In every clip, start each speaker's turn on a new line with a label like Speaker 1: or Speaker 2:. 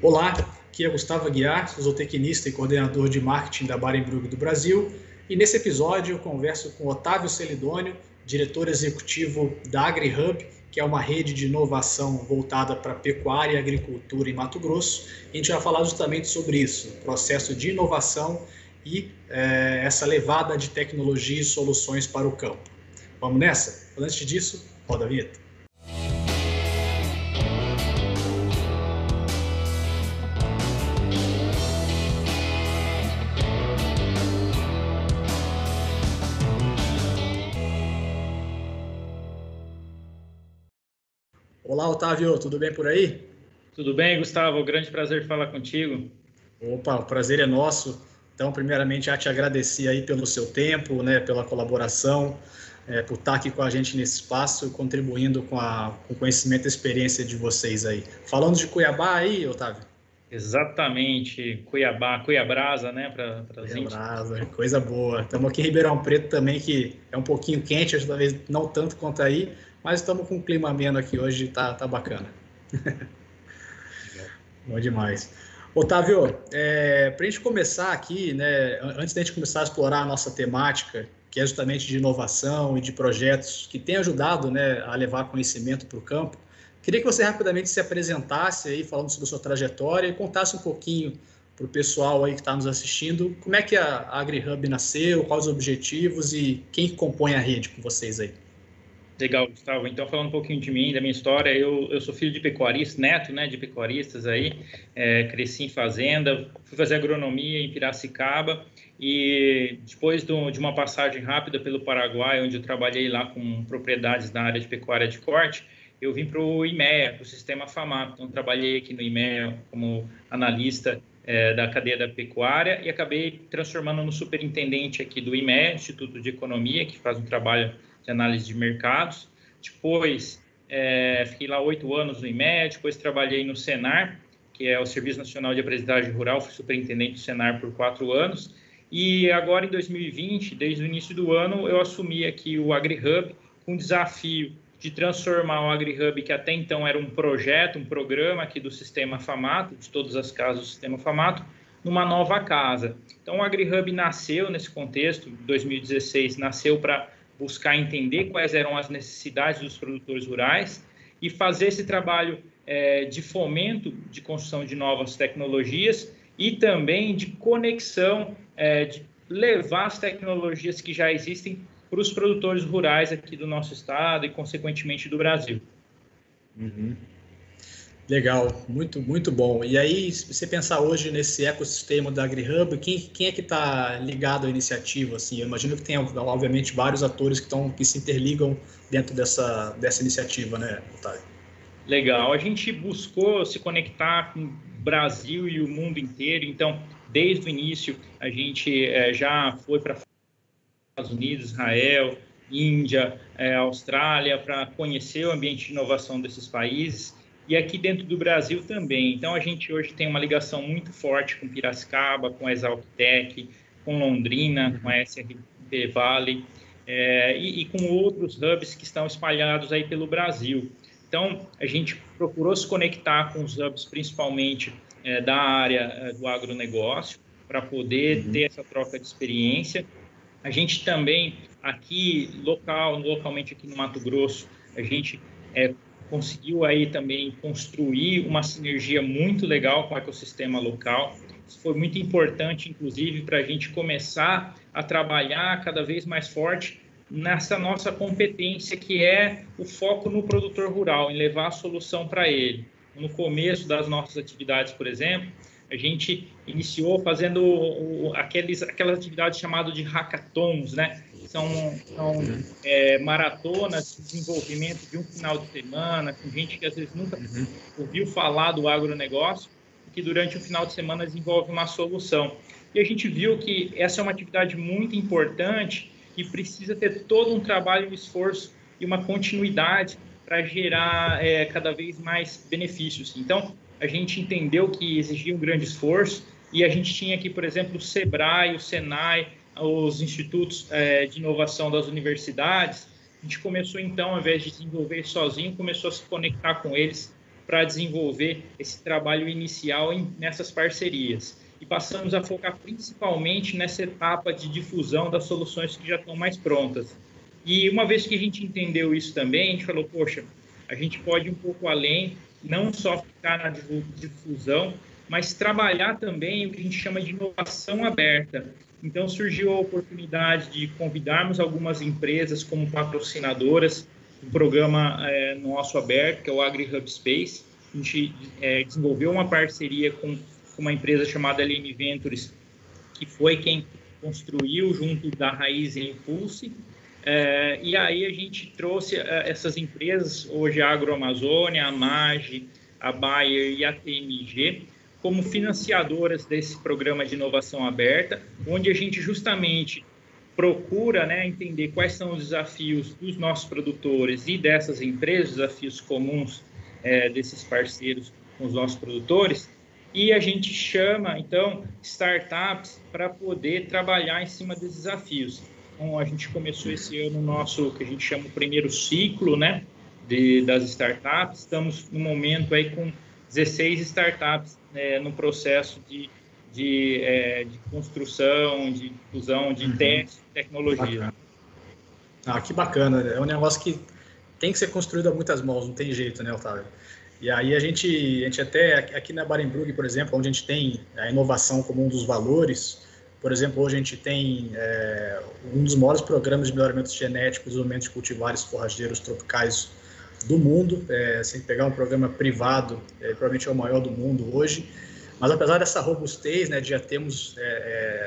Speaker 1: Olá, aqui é Gustavo Aguiar, sou zootecnista e coordenador de marketing da Barenbrug do Brasil. E nesse episódio eu converso com Otávio Celidônio, diretor executivo da AgriHub, que é uma rede de inovação voltada para pecuária e agricultura em Mato Grosso. E a gente vai falar justamente sobre isso, o processo de inovação e essa levada de tecnologia e soluções para o campo. Vamos nessa? Antes disso, roda a vinheta. Olá, Otávio, tudo bem por aí?
Speaker 2: Tudo bem, Gustavo? Grande prazer falar contigo.
Speaker 1: Opa, o prazer é nosso. Então, primeiramente, já te agradecer aí pelo seu tempo, né, pela colaboração, por estar aqui com a gente nesse espaço, contribuindo com o conhecimento e experiência de vocês aí. Falando de Cuiabá aí, Otávio?
Speaker 2: Exatamente, Cuiabá, Cuiabrasa, né, para os índios.
Speaker 1: Cuiabrasa, coisa boa. Estamos aqui em Ribeirão Preto também, que é um pouquinho quente, talvez não tanto quanto aí, mas estamos com um clima ameno aqui hoje, tá bacana. Bom demais. Otávio, para a gente começar aqui, né, antes da gente começar a explorar a nossa temática, que é justamente de inovação e de projetos que têm ajudado, né, a levar conhecimento para o campo, queria que você rapidamente se apresentasse aí, falando sobre a sua trajetória e contasse um pouquinho para o pessoal aí que está nos assistindo, como é que a AgriHub nasceu, quais os objetivos e quem compõe a rede com vocês aí.
Speaker 2: Legal, Gustavo. Então, falando um pouquinho de mim, da minha história, eu sou filho de pecuarista, neto, né, de pecuaristas aí, cresci em fazenda, fui fazer agronomia em Piracicaba e depois de uma passagem rápida pelo Paraguai, onde eu trabalhei lá com propriedades na área de pecuária de corte, eu vim para o IMEA, para o Sistema FAMAT. Então, trabalhei aqui no IMEA como analista da cadeia da pecuária e acabei transformando no superintendente aqui do IMEA, Instituto de Economia, que faz um trabalho de análise de mercados. Depois, fiquei lá 8 anos no IMEA, depois trabalhei no Senar, que é o Serviço Nacional de Aprendizagem Rural, fui superintendente do Senar por 4 anos. E agora, em 2020, desde o início do ano, eu assumi aqui o AgriHub com o desafio de transformar o AgriHub, que até então era um projeto, um programa aqui do Sistema FAMAT, de todas as casas do Sistema FAMAT, numa nova casa. Então, o AgriHub nasceu nesse contexto, em 2016, nasceu para buscar entender quais eram as necessidades dos produtores rurais e fazer esse trabalho de fomento de construção de novas tecnologias e também de conexão, de levar as tecnologias que já existem para os produtores rurais aqui do nosso estado e, consequentemente, do Brasil.
Speaker 1: Uhum. Legal, muito, muito bom. E aí, se você pensar hoje nesse ecossistema da AgriHub, quem é que está ligado à iniciativa? Assim, eu imagino que tem, obviamente, vários atores que se interligam dentro dessa iniciativa, né, Otávio?
Speaker 2: Legal. A gente buscou se conectar com o Brasil e o mundo inteiro. Então, desde o início, a gente já foi para Estados Unidos, Israel, Índia, Austrália, para conhecer o ambiente de inovação desses países. E aqui dentro do Brasil também. Então, a gente hoje tem uma ligação muito forte com Piracicaba, com a Exaltec, com Londrina, com a SRP Valley, e com outros hubs que estão espalhados aí pelo Brasil. Então, a gente procurou se conectar com os hubs, principalmente da área do agronegócio, para poder ter essa troca de experiência. A gente também, aqui, localmente aqui no Mato Grosso, a gente conseguiu aí também construir uma sinergia muito legal com o ecossistema local. Isso foi muito importante, inclusive, para a gente começar a trabalhar cada vez mais forte nessa nossa competência, que é o foco no produtor rural, em levar a solução para ele. No começo das nossas atividades, por exemplo, a gente iniciou fazendo aquelas atividades chamadas de hackathons, né? São maratonas de desenvolvimento de um final de semana, com gente que às vezes nunca ouviu falar do agronegócio, que durante um final de semana desenvolve uma solução. E a gente viu que essa é uma atividade muito importante e precisa ter todo um trabalho, um esforço e uma continuidade para gerar cada vez mais benefícios. Então, a gente entendeu que exigia um grande esforço e a gente tinha aqui, por exemplo, o SEBRAE, o SENAI, os institutos de inovação das universidades. A gente começou, então, ao invés de desenvolver sozinho, começou a se conectar com eles para desenvolver esse trabalho inicial nessas parcerias. E passamos a focar principalmente nessa etapa de difusão das soluções que já estão mais prontas. E uma vez que a gente entendeu isso também, a gente falou, poxa, a gente pode ir um pouco além, não só ficar na difusão, mas trabalhar também o que a gente chama de inovação aberta. Então, surgiu a oportunidade de convidarmos algumas empresas como patrocinadoras do programa nosso aberto, que é o AgriHub Space. A gente desenvolveu uma parceria com uma empresa chamada LM Ventures, que foi quem construiu junto da Raiz e Impulse. E aí a gente trouxe essas empresas, hoje a Agroamazônia, a MAGE, a Bayer e a TMG, como financiadoras desse programa de inovação aberta, onde a gente justamente procura, né, entender quais são os desafios dos nossos produtores e dessas empresas, desafios comuns desses parceiros com os nossos produtores, e a gente chama, então, startups para poder trabalhar em cima desses desafios. Então, a gente começou esse ano nosso, que a gente chama o primeiro ciclo, né, das startups. Estamos, no momento, aí com 16 startups no processo de construção, de difusão, de teste, de tecnologia.
Speaker 1: Que bacana. É um negócio que tem que ser construído a muitas mãos, não tem jeito, né, Otávio? E aí a gente até, aqui na Barenbrug, por exemplo, onde a gente tem a inovação como um dos valores, por exemplo, hoje a gente tem um dos maiores programas de melhoramento genético, desenvolvimento de cultivares forrageiros tropicais do mundo. Se pegar um programa privado, provavelmente é o maior do mundo hoje. Mas apesar dessa robustez, né, de já termos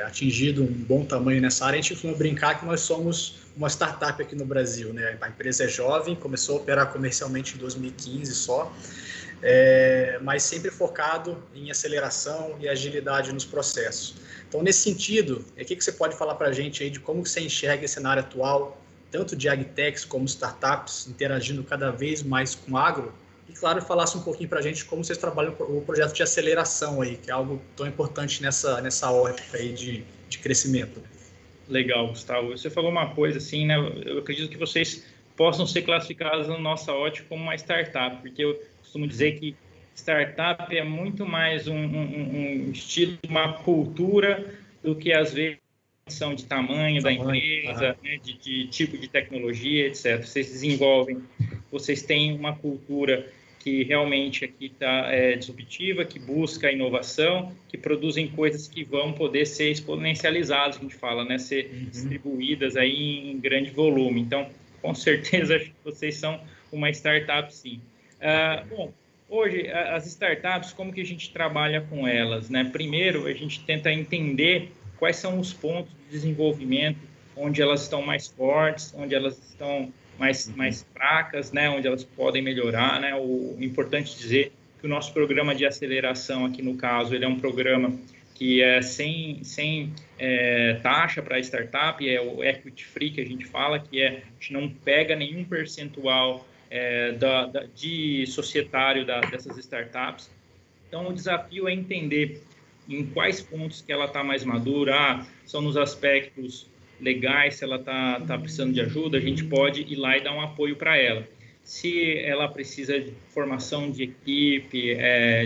Speaker 1: atingido um bom tamanho nessa área, a gente costuma brincar que nós somos uma startup aqui no Brasil, né? A empresa é jovem, começou a operar comercialmente em 2015 só, mas sempre focado em aceleração e agilidade nos processos. Então, nesse sentido, o que você pode falar para a gente aí de como você enxerga esse cenário atual, tanto de agtechs como startups, interagindo cada vez mais com o agro? E, claro, falasse um pouquinho para a gente como vocês trabalham o projeto de aceleração aí, que é algo tão importante nessa ótica aí de crescimento.
Speaker 2: Legal, Gustavo. Você falou uma coisa assim, né? Eu acredito que vocês possam ser classificados na nossa ótica como uma startup, porque eu costumo dizer que startup é muito mais um estilo, uma cultura, do que às vezes são de tamanho da empresa, né? de tipo de tecnologia, etc. Vocês desenvolvem, vocês têm uma cultura que realmente aqui está disruptiva, que busca inovação, que produzem coisas que vão poder ser exponencializadas, a gente fala, né? Ser distribuídas aí em grande volume. Então, com certeza, acho que vocês são uma startup, sim. Bom, hoje, as startups, como que a gente trabalha com elas, né? Primeiro, a gente tenta entender quais são os pontos de desenvolvimento, onde elas estão mais fortes, onde elas estão mais fracas, né, onde elas podem melhorar, né. O importante dizer que o nosso programa de aceleração aqui no caso, ele é um programa que é sem taxa para a startup, é o equity free que a gente fala, que a gente não pega nenhum percentual de societário dessas startups. Então, o desafio é entender em quais pontos que ela está mais madura, são nos aspectos legais, se ela está precisando de ajuda, a gente pode ir lá e dar um apoio para ela. Se ela precisa de formação de equipe,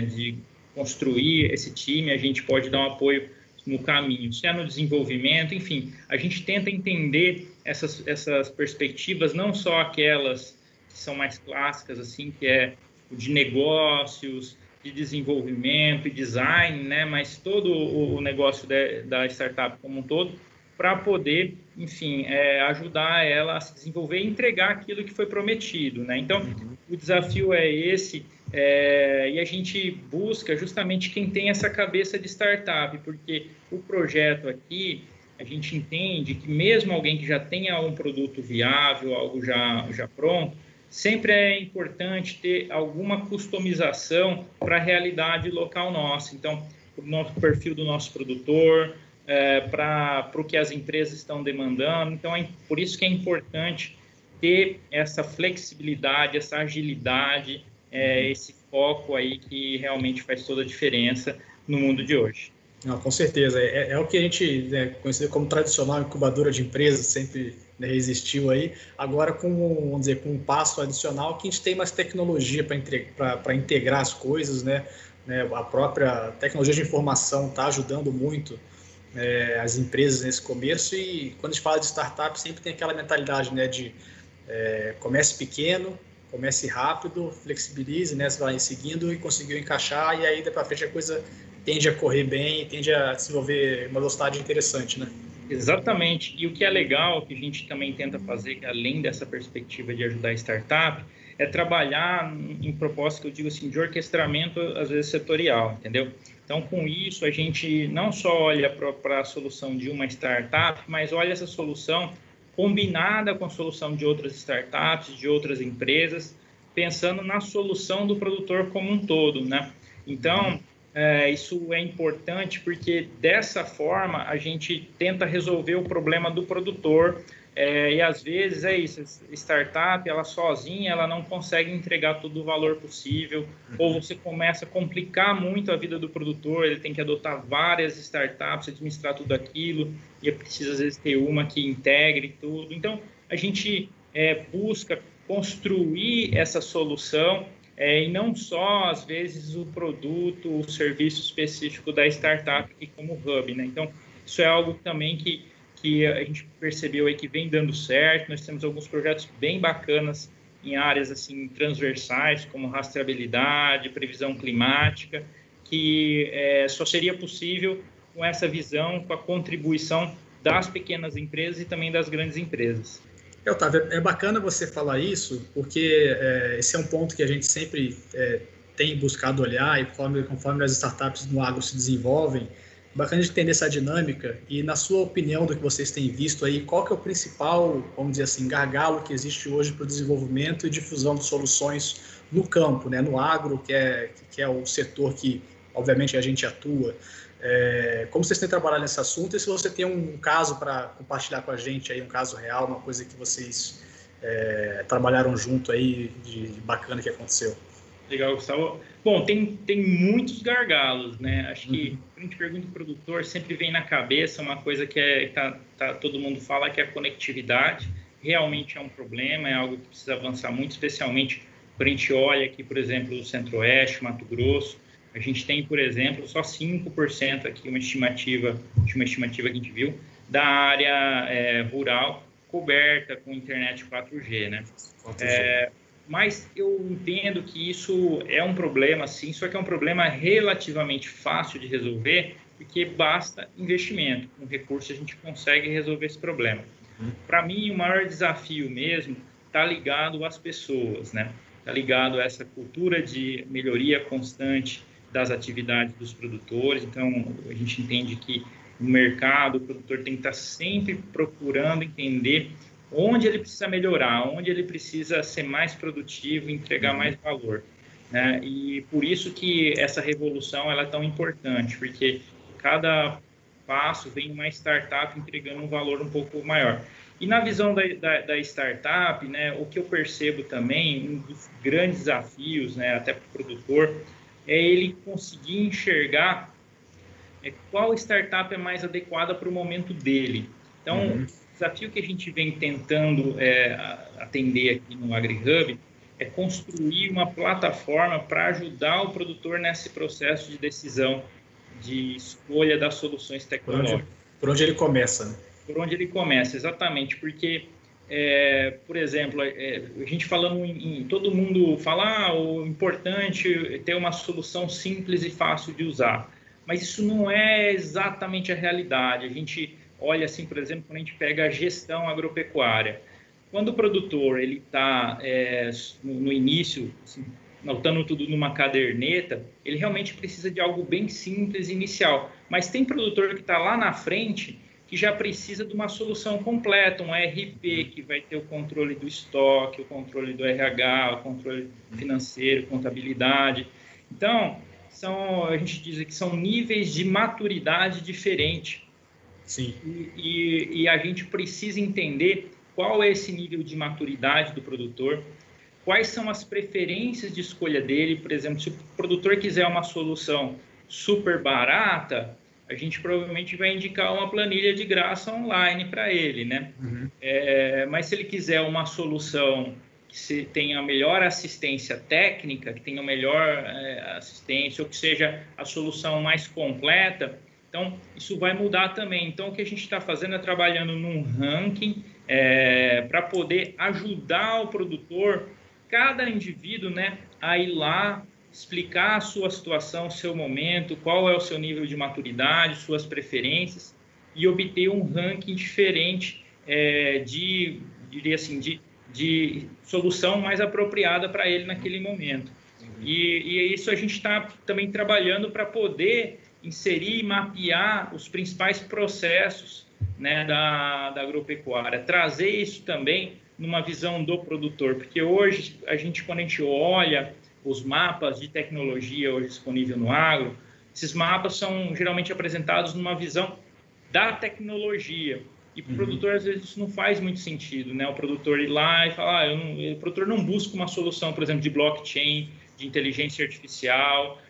Speaker 2: de construir esse time, a gente pode dar um apoio no caminho. Se é no desenvolvimento, enfim, a gente tenta entender essas perspectivas, não só aquelas que são mais clássicas, assim, que é de negócios, de desenvolvimento e design, né? Mas todo o negócio da startup como um todo, para poder, enfim, ajudar ela a se desenvolver e entregar aquilo que foi prometido, né? Então, o desafio é esse, e a gente busca justamente quem tem essa cabeça de startup, porque o projeto aqui, a gente entende que mesmo alguém que já tenha um produto viável, algo já pronto, sempre é importante ter alguma customização para a realidade local nossa. Então, o nosso perfil do nosso produtor, para o que as empresas estão demandando. Então, por isso que é importante ter essa flexibilidade, essa agilidade, esse foco aí que realmente faz toda a diferença no mundo de hoje.
Speaker 1: Não, com certeza. É o que a gente, né, conhecido como tradicional incubadora de empresas, sempre, né, existiu aí. Agora, vamos dizer, com um passo adicional, que a gente tem mais tecnologia para integrar as coisas, né? A própria tecnologia de informação está ajudando muito as empresas nesse começo. E quando a gente fala de startup, sempre tem aquela mentalidade, né, de comece pequeno, comece rápido, flexibilize, né, você vai seguindo e conseguiu encaixar, e aí daí para frente a coisa tende a correr bem, tende a desenvolver uma velocidade interessante, né?
Speaker 2: Exatamente. E o que é legal, que a gente também tenta fazer, que além dessa perspectiva de ajudar a startup, é trabalhar em propósito, que eu digo assim, de orquestramento, às vezes setorial, entendeu? Então, com isso, a gente não só olha para a solução de uma startup, mas olha essa solução combinada com a solução de outras startups, de outras empresas, pensando na solução do produtor como um todo, né? Então, isso é importante porque dessa forma a gente tenta resolver o problema do produtor e às vezes é isso, startup, ela sozinha, ela não consegue entregar todo o valor possível, ou você começa a complicar muito a vida do produtor, ele tem que adotar várias startups, administrar tudo aquilo, e é preciso às vezes ter uma que integre tudo. Então, a gente busca construir essa solução e não só, às vezes, o produto, o serviço específico da startup aqui como hub, né? Então, isso é algo também que a gente percebeu aí que vem dando certo. Nós temos alguns projetos bem bacanas em áreas assim transversais, como rastreabilidade, previsão climática, que só seria possível com essa visão, com a contribuição das pequenas empresas e também das grandes empresas.
Speaker 1: Otávio, é bacana você falar isso, porque esse é um ponto que a gente sempre tem buscado olhar, e conforme as startups no agro se desenvolvem, é bacana de entender essa dinâmica. E na sua opinião, do que vocês têm visto aí, qual que é o principal, vamos dizer assim, gargalo que existe hoje para o desenvolvimento e difusão de soluções no campo, né, no agro, que é o setor que, obviamente, a gente atua. Como vocês têm trabalhado nesse assunto, e se você tem um caso para compartilhar com a gente aí, um caso real, uma coisa que vocês trabalharam junto aí de bacana que aconteceu.
Speaker 2: Legal, Gustavo. Bom, tem muitos gargalos, né? Acho que quando a gente pergunta o produtor, sempre vem na cabeça uma coisa que todo mundo fala, que é a conectividade. Realmente é um problema, é algo que precisa avançar muito, especialmente quando a gente olha aqui, por exemplo, o Centro-Oeste, Mato Grosso. A gente tem, por exemplo, só 5% aqui, uma estimativa que a gente viu, da área rural coberta com internet 4G, né? 4G. Mas eu entendo que isso é um problema, sim, só que é um problema relativamente fácil de resolver, porque basta investimento. Com recurso a gente consegue resolver esse problema. Para mim, o maior desafio mesmo está ligado às pessoas, né? Está ligado a essa cultura de melhoria constante das atividades dos produtores. Então, a gente entende que no mercado, o produtor tem que estar sempre procurando entender onde ele precisa melhorar, onde ele precisa ser mais produtivo, entregar mais valor, né? E por isso que essa revolução ela é tão importante, porque cada passo vem uma startup entregando um valor um pouco maior. E na visão da startup, né, o que eu percebo também, um dos grandes desafios, né, até para o produtor, é ele conseguir enxergar qual startup é mais adequada para o momento dele. Então, o desafio que a gente vem tentando atender aqui no AgriHub é construir uma plataforma para ajudar o produtor nesse processo de decisão, de escolha das soluções tecnológicas.
Speaker 1: Por onde ele começa, né?
Speaker 2: Por onde ele começa, exatamente, porque, por exemplo, a gente falando todo mundo fala, o importante é ter uma solução simples e fácil de usar, mas isso não é exatamente a realidade. A gente olha assim, por exemplo, quando a gente pega a gestão agropecuária, quando o produtor ele está no início, assim, anotando tudo numa caderneta, ele realmente precisa de algo bem simples inicial, mas tem produtor que está lá na frente que já precisa de uma solução completa, um ERP que vai ter o controle do estoque, o controle do RH, o controle financeiro, contabilidade. Então, a gente diz que são níveis de maturidade diferentes.
Speaker 1: Sim.
Speaker 2: E a gente precisa entender qual é esse nível de maturidade do produtor, quais são as preferências de escolha dele. Por exemplo, se o produtor quiser uma solução super barata, a gente provavelmente vai indicar uma planilha de graça online para ele, né?
Speaker 1: Uhum.
Speaker 2: Mas se ele quiser uma solução que tenha melhor assistência técnica, que tenha melhor assistência, ou que seja a solução mais completa, então isso vai mudar também. Então, o que a gente está fazendo é trabalhando num ranking para poder ajudar o produtor, cada indivíduo, né, a ir lá, explicar a sua situação, o seu momento, qual é o seu nível de maturidade, suas preferências, e obter um ranking diferente diria assim, de solução mais apropriada para ele naquele momento. E isso a gente está também trabalhando para poder inserir e mapear os principais processos, né, da agropecuária, trazer isso também numa visão do produtor, porque hoje quando a gente olha os mapas de tecnologia hoje disponível no agro, esses mapas são geralmente apresentados numa visão da tecnologia. E para o produtor, às vezes, isso não faz muito sentido, né? O produtor ir lá e falar, o produtor não busca uma solução, por exemplo, de blockchain, de inteligência artificial,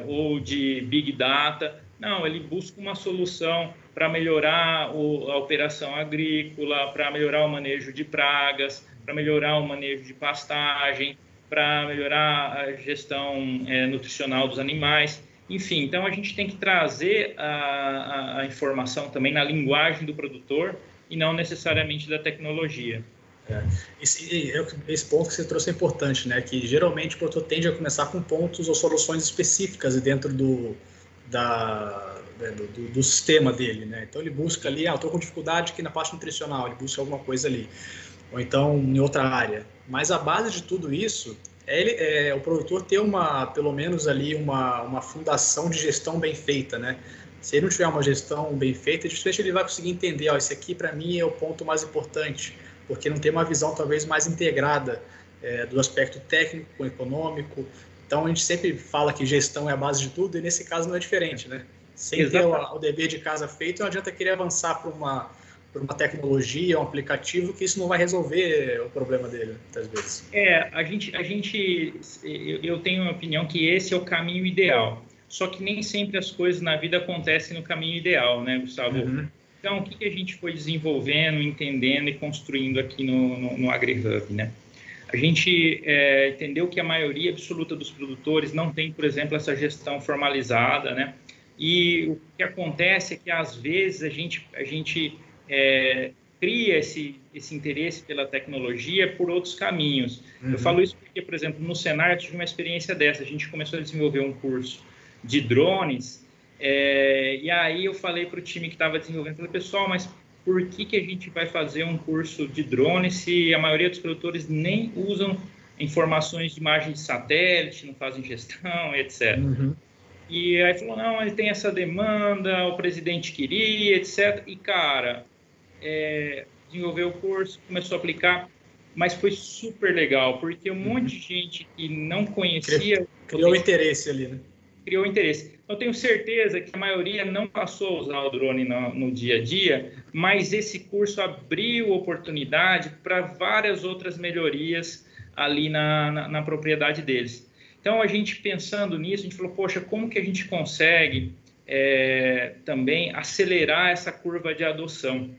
Speaker 2: ou de big data. Não, ele busca uma solução para melhorar a operação agrícola, para melhorar o manejo de pragas, para melhorar o manejo de pastagem, para melhorar a gestão nutricional dos animais. Enfim, então a gente tem que trazer a informação também na linguagem do produtor e não necessariamente da tecnologia.
Speaker 1: Esse ponto que você trouxe é importante, né? Que geralmente o produtor tende a começar com pontos ou soluções específicas dentro do sistema dele, né? Então ele busca ali, eu estou com dificuldade aqui na parte nutricional, ele busca alguma coisa ali, ou então em outra área. Mas a base de tudo isso o produtor ter pelo menos ali uma fundação de gestão bem feita, né? Se ele não tiver uma gestão bem feita, dificilmente ele vai conseguir entender, esse aqui para mim é o ponto mais importante, porque não tem uma visão talvez mais integrada do aspecto técnico, econômico. Então a gente sempre fala que gestão é a base de tudo, e nesse caso não é diferente, né? Sem ter o dever de casa feito, não adianta querer avançar para uma tecnologia, um aplicativo, que isso não vai resolver o problema dele, muitas vezes.
Speaker 2: Eu tenho a opinião que esse é o caminho ideal. Só que nem sempre as coisas na vida acontecem no caminho ideal, né, Gustavo? Uhum. Então, o que a gente foi desenvolvendo, entendendo e construindo aqui no AgriHub, né? A gente entendeu que a maioria absoluta dos produtores não tem, por exemplo, essa gestão formalizada, né? E o que acontece é que, às vezes, a gente cria esse interesse pela tecnologia por outros caminhos. Uhum. Eu falo isso porque, por exemplo, no Senar eu tive uma experiência dessa. A gente começou a desenvolver um curso de drones, e aí eu falei para o time que estava desenvolvendo, falei, pessoal, mas por que a gente vai fazer um curso de drones se a maioria dos produtores nem usam informações de imagem de satélite, não fazem gestão, etc. Uhum. E aí falou, não, ele tem essa demanda, o presidente queria, etc. E, cara, desenvolveu o curso, começou a aplicar, mas foi super legal, porque um monte de gente que não conhecia...
Speaker 1: Criou interesse ali, né?
Speaker 2: Criou interesse. Eu tenho certeza que a maioria não passou a usar o drone no dia a dia, mas esse curso abriu oportunidade para várias outras melhorias ali na propriedade deles. Então, a gente pensando nisso, a gente falou, poxa, como que a gente consegue também acelerar essa curva de adoção?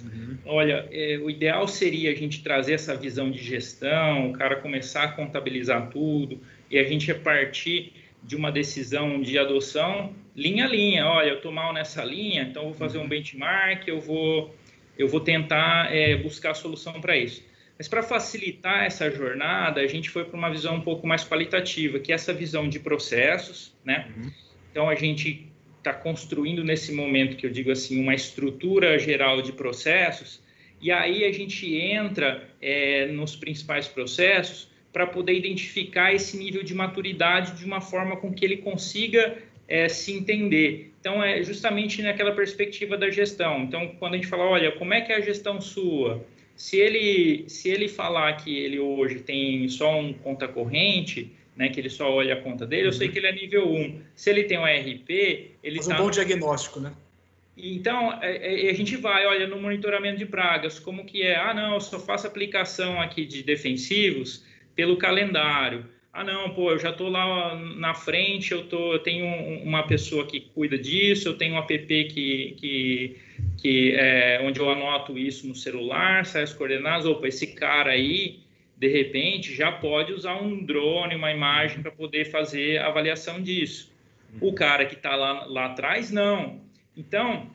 Speaker 2: Uhum. Olha, o ideal seria a gente trazer essa visão de gestão, o cara começar a contabilizar tudo e a gente partir de uma decisão de adoção linha a linha. Olha, eu estou mal nessa linha, então eu vou fazer um benchmark, eu vou tentar buscar a solução para isso. Mas para facilitar essa jornada, a gente foi para uma visão um pouco mais qualitativa, que é essa visão de processos, né? Uhum. Então, a gente está construindo nesse momento, que eu digo assim, uma estrutura geral de processos, e aí a gente entra nos principais processos para poder identificar esse nível de maturidade de uma forma com que ele consiga se entender. Então, é justamente naquela perspectiva da gestão. Então, quando a gente fala, olha, como é que é a gestão sua? Se ele falar que ele hoje tem só um conta corrente, né, que ele só olha a conta dele, eu sei que ele é nível 1. Se ele tem um ERP, ele
Speaker 1: faz um bom diagnóstico, né?
Speaker 2: Então, a gente vai, olha, no monitoramento de pragas, como que é? Ah, não, eu só faço aplicação aqui de defensivos pelo calendário. não, pô, eu já estou lá na frente, eu tenho uma pessoa que cuida disso, eu tenho um app onde eu anoto isso no celular, sai as coordenadas, opa, esse cara aí, de repente, já pode usar um drone, uma imagem para poder fazer a avaliação disso. O cara que está lá atrás, não. Então,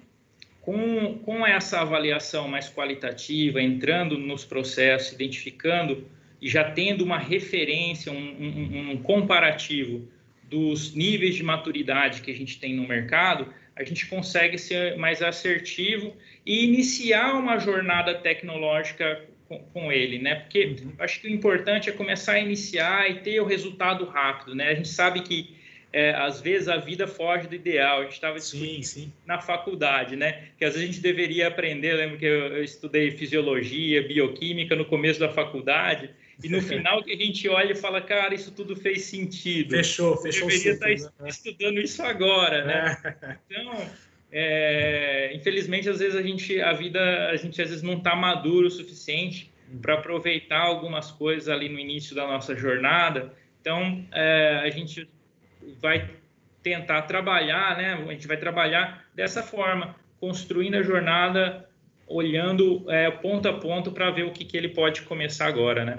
Speaker 2: com essa avaliação mais qualitativa, entrando nos processos, identificando e já tendo uma referência, um comparativo dos níveis de maturidade que a gente tem no mercado, a gente consegue ser mais assertivo e iniciar uma jornada tecnológica com ele, né? Porque eu acho que o importante é começar a iniciar e ter o resultado rápido, né? A gente sabe que às vezes a vida foge do ideal. A gente estava discutindo na faculdade, né? Que às vezes a gente deveria aprender. Eu lembro que eu estudei fisiologia, bioquímica no começo da faculdade, e no final que a gente olha e fala, cara, isso tudo fez sentido.
Speaker 1: Fechou
Speaker 2: eu deveria estar estudando isso agora, né? Então, infelizmente, às vezes a gente às vezes não está maduro o suficiente para aproveitar algumas coisas ali no início da nossa jornada. Então, a gente vai tentar trabalhar, né? A gente vai trabalhar dessa forma, construindo a jornada, olhando ponto a ponto para ver o que ele pode começar agora, né?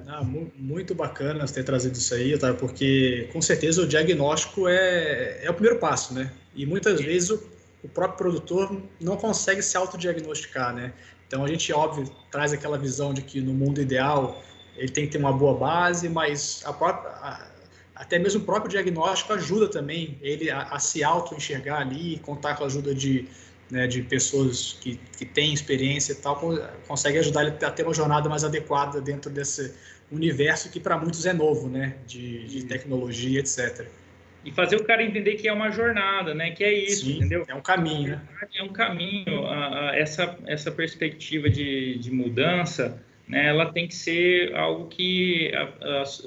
Speaker 1: Muito bacana você ter trazido isso aí, tá? Porque com certeza o diagnóstico é o primeiro passo, né? E muitas vezes o próprio produtor não consegue se autodiagnosticar, né? Então a gente, óbvio, traz aquela visão de que no mundo ideal ele tem que ter uma boa base, mas até mesmo o próprio diagnóstico ajuda também ele a se auto-enxergar ali, contar com a ajuda de pessoas que têm experiência e tal, consegue ajudar ele a ter uma jornada mais adequada dentro desse universo que para muitos é novo, né? De tecnologia, etc.
Speaker 2: E fazer o cara entender que é uma jornada, né? Que é isso,
Speaker 1: Sim,
Speaker 2: entendeu?
Speaker 1: É um caminho, né?
Speaker 2: É um caminho. Essa perspectiva de mudança, né, ela tem que ser algo que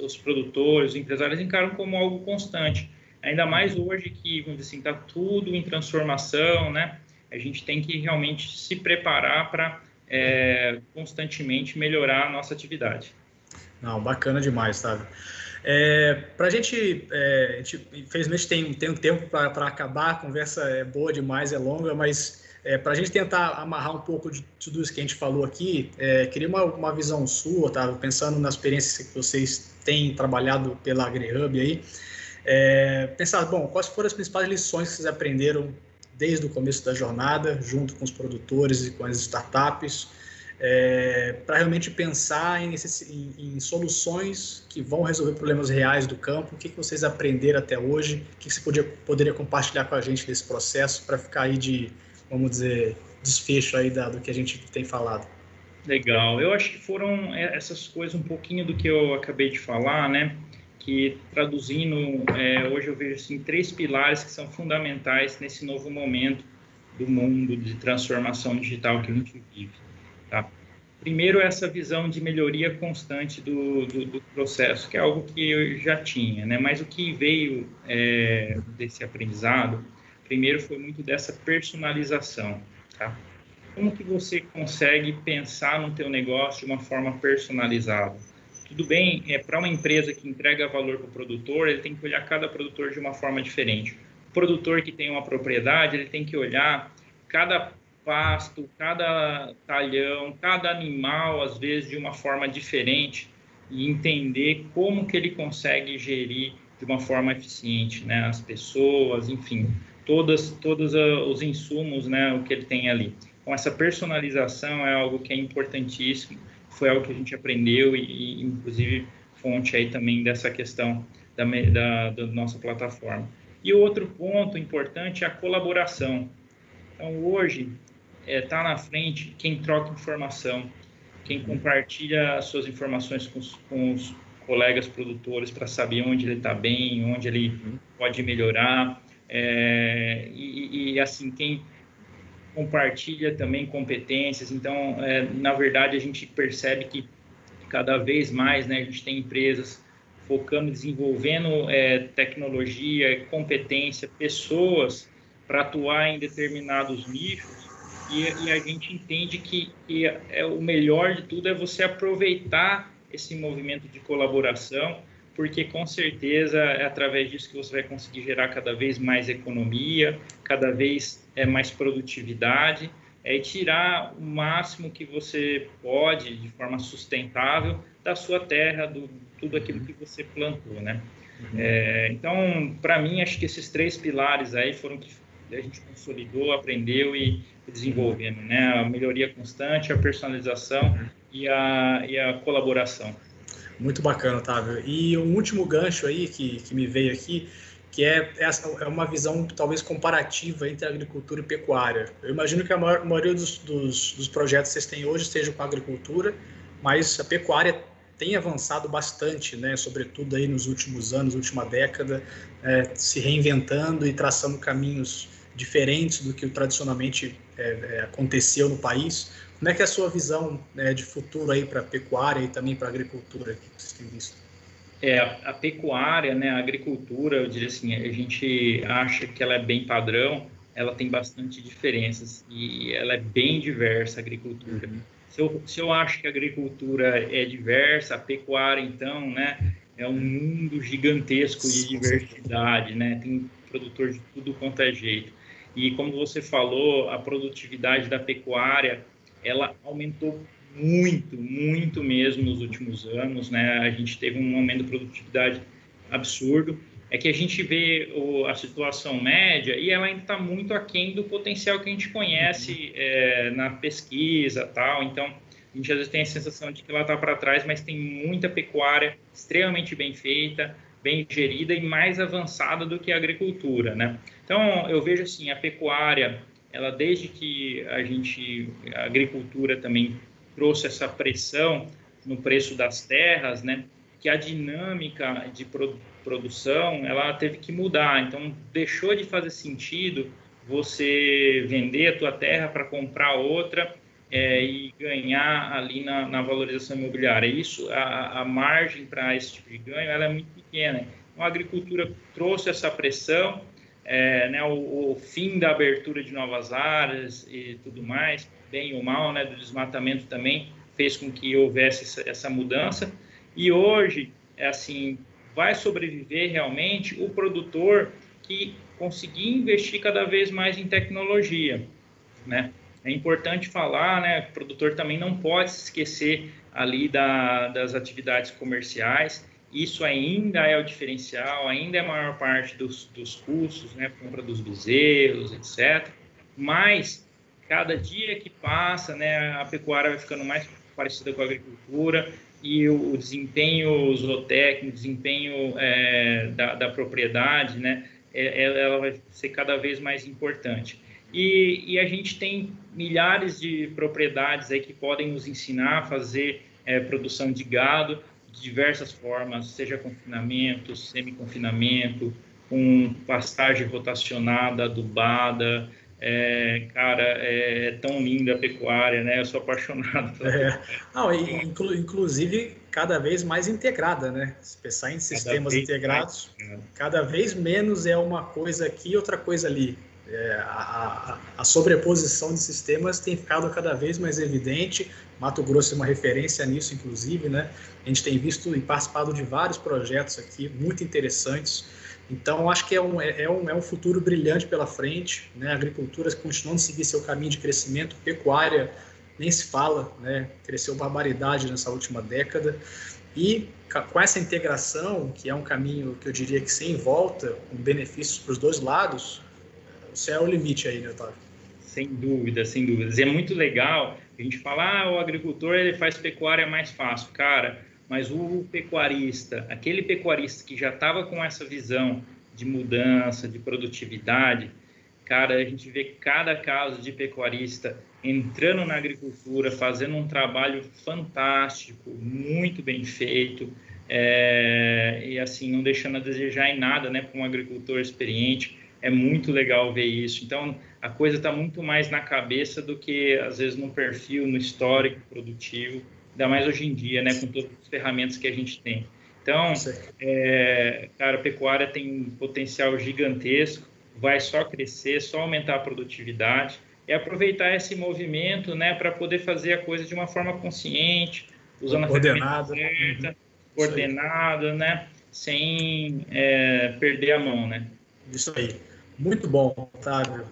Speaker 2: os produtores, os empresários encaram como algo constante. Ainda mais hoje que, vamos dizer assim, está tudo em transformação, né? A gente tem que realmente se preparar para constantemente melhorar a nossa atividade.
Speaker 1: Não, bacana demais, Otávio. Para a gente, infelizmente tem um tempo para acabar, a conversa é boa demais, é longa, mas para a gente tentar amarrar um pouco de tudo isso que a gente falou aqui, queria uma visão sua, Otávio, pensando na experiência que vocês têm trabalhado pela AgriHub aí, pensar, bom, quais foram as principais lições que vocês aprenderam desde o começo da jornada, junto com os produtores e com as startups, para realmente pensar em soluções que vão resolver problemas reais do campo. O que vocês aprenderam até hoje? O que você poderia compartilhar com a gente desse processo para ficar aí de, vamos dizer, desfecho aí do que a gente tem falado?
Speaker 2: Legal. Eu acho que foram essas coisas um pouquinho do que eu acabei de falar, né? Que traduzindo, hoje eu vejo assim, 3 pilares que são fundamentais nesse novo momento do mundo de transformação digital que a gente vive. Tá? Primeiro, essa visão de melhoria constante do processo, que é algo que eu já tinha, né? Mas o que veio desse aprendizado, primeiro foi muito dessa personalização. Tá? Como que você consegue pensar no teu negócio de uma forma personalizada? Tudo bem, para uma empresa que entrega valor para o produtor, ele tem que olhar cada produtor de uma forma diferente. O produtor que tem uma propriedade, ele tem que olhar cada pasto, cada talhão, cada animal, às vezes, de uma forma diferente e entender como que ele consegue gerir de uma forma eficiente, né? As pessoas, enfim, todos os insumos, né? O que ele tem ali. Então, essa personalização é algo que é importantíssimo, foi algo que a gente aprendeu e inclusive, fonte aí também dessa questão da nossa plataforma. E o outro ponto importante é a colaboração. Então, hoje, está na frente quem troca informação, quem compartilha as suas informações com os colegas produtores para saber onde ele está bem, onde ele pode melhorar, e assim, quem compartilha também competências. Então, na verdade, a gente percebe que cada vez mais, né, a gente tem empresas focando, desenvolvendo tecnologia, competência, pessoas para atuar em determinados nichos, e a gente entende que o melhor de tudo é você aproveitar esse movimento de colaboração porque com certeza é através disso que você vai conseguir gerar cada vez mais economia, cada vez mais produtividade, e tirar o máximo que você pode de forma sustentável da sua terra, tudo aquilo que você plantou, né? Então, para mim, acho que esses 3 pilares aí foram que a gente consolidou, aprendeu e desenvolvendo, né? A melhoria constante, a personalização e a colaboração.
Speaker 1: Muito bacana, Otávio. E um último gancho aí que me veio aqui, que é uma visão talvez comparativa entre a agricultura e pecuária. Eu imagino que a maioria dos projetos que vocês têm hoje seja com a agricultura, mas a pecuária tem avançado bastante, né? Sobretudo aí nos últimos anos, última década, se reinventando e traçando caminhos diferentes do que tradicionalmente aconteceu no país. Como é que é a sua visão, né, de futuro aí para a pecuária e também para a agricultura que vocês têm visto?
Speaker 2: A pecuária, né, a agricultura, eu diria assim, a gente acha que ela é bem padrão, ela tem bastante diferenças e ela é bem diversa, a agricultura. Se eu acho que a agricultura é diversa, a pecuária, então, né, é um mundo gigantesco de diversidade, né, tem produtor de tudo quanto é jeito. E como você falou, a produtividade da pecuária, ela aumentou muito, muito mesmo nos últimos anos, né? A gente teve um aumento de produtividade absurdo. É que a gente vê a situação média e ela ainda está muito aquém do potencial que a gente conhece na pesquisa, tal. Então, a gente às vezes tem a sensação de que ela está para trás, mas tem muita pecuária extremamente bem feita, bem gerida e mais avançada do que a agricultura, né? Então, eu vejo assim, a pecuária, ela desde que a agricultura também trouxe essa pressão no preço das terras, né, que a dinâmica de produção, ela teve que mudar. Então, deixou de fazer sentido você vender a tua terra para comprar outra e ganhar ali na valorização imobiliária. Isso, a margem para esse tipo de ganho, ela é muito pequena. Então, a agricultura trouxe essa pressão, né, o fim da abertura de novas áreas e tudo mais, bem ou mal, né, do desmatamento também fez com que houvesse essa mudança. E hoje, assim, vai sobreviver realmente o produtor que conseguir investir cada vez mais em tecnologia, né? É importante falar, né, que o produtor também não pode se esquecer ali das atividades comerciais. Isso ainda é o diferencial, ainda é a maior parte dos custos, né, compra dos bezerros, etc. Mas, cada dia que passa, né, a pecuária vai ficando mais parecida com a agricultura e o desempenho zootécnico, o desempenho da propriedade, né, ela vai ser cada vez mais importante. E a gente tem milhares de propriedades aí que podem nos ensinar a fazer produção de gado de diversas formas, seja confinamento, semi-confinamento, com pastagem rotacionada, adubada. Cara, é tão linda a pecuária, né? Eu sou apaixonado pela pecuária.
Speaker 1: Não, inclusive, cada vez mais integrada, né? Se pensar em sistemas integrados, cada vez menos é uma coisa aqui e outra coisa ali. A sobreposição de sistemas tem ficado cada vez mais evidente. Mato Grosso é uma referência nisso, inclusive, né? A gente tem visto e participado de vários projetos aqui, muito interessantes. Então, acho que é um futuro brilhante pela frente, né? A agricultura continuando a seguir seu caminho de crescimento, pecuária nem se fala, né? Cresceu barbaridade nessa última década. E com essa integração, que é um caminho que eu diria que sem volta, com benefícios para os dois lados, o céu é o limite aí, né, Otávio?
Speaker 2: Sem dúvida, sem dúvidas. E é muito legal a gente falar, o agricultor ele faz pecuária mais fácil. Cara, mas o pecuarista, aquele pecuarista que já estava com essa visão de mudança, de produtividade, cara, a gente vê cada caso de pecuarista entrando na agricultura, fazendo um trabalho fantástico, muito bem feito, e assim, não deixando a desejar em nada, né, para um agricultor experiente. É muito legal ver isso. Então, a coisa está muito mais na cabeça do que, às vezes, no perfil, no histórico produtivo, ainda mais hoje em dia, né, com todas as ferramentas que a gente tem. Então, cara, a pecuária tem um potencial gigantesco, vai só crescer, só aumentar a produtividade, e aproveitar esse movimento, né, para poder fazer a coisa de uma forma consciente, usando a ferramenta certa, coordenada, né, sem perder a mão, né?
Speaker 1: Isso aí. Muito bom, Otávio.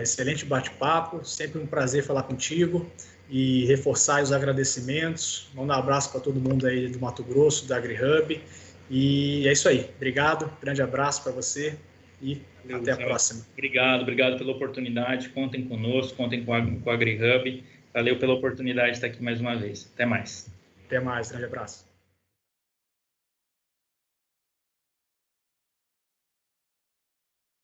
Speaker 1: Excelente bate-papo. Sempre um prazer falar contigo e reforçar os agradecimentos. Manda um abraço para todo mundo aí do Mato Grosso, da AgriHub. E é isso aí. Obrigado. Grande abraço para você e até a próxima.
Speaker 2: Obrigado pela oportunidade. Contem conosco, contem com a AgriHub. Valeu pela oportunidade de estar aqui mais uma vez. Até mais.
Speaker 1: Até mais. Grande abraço.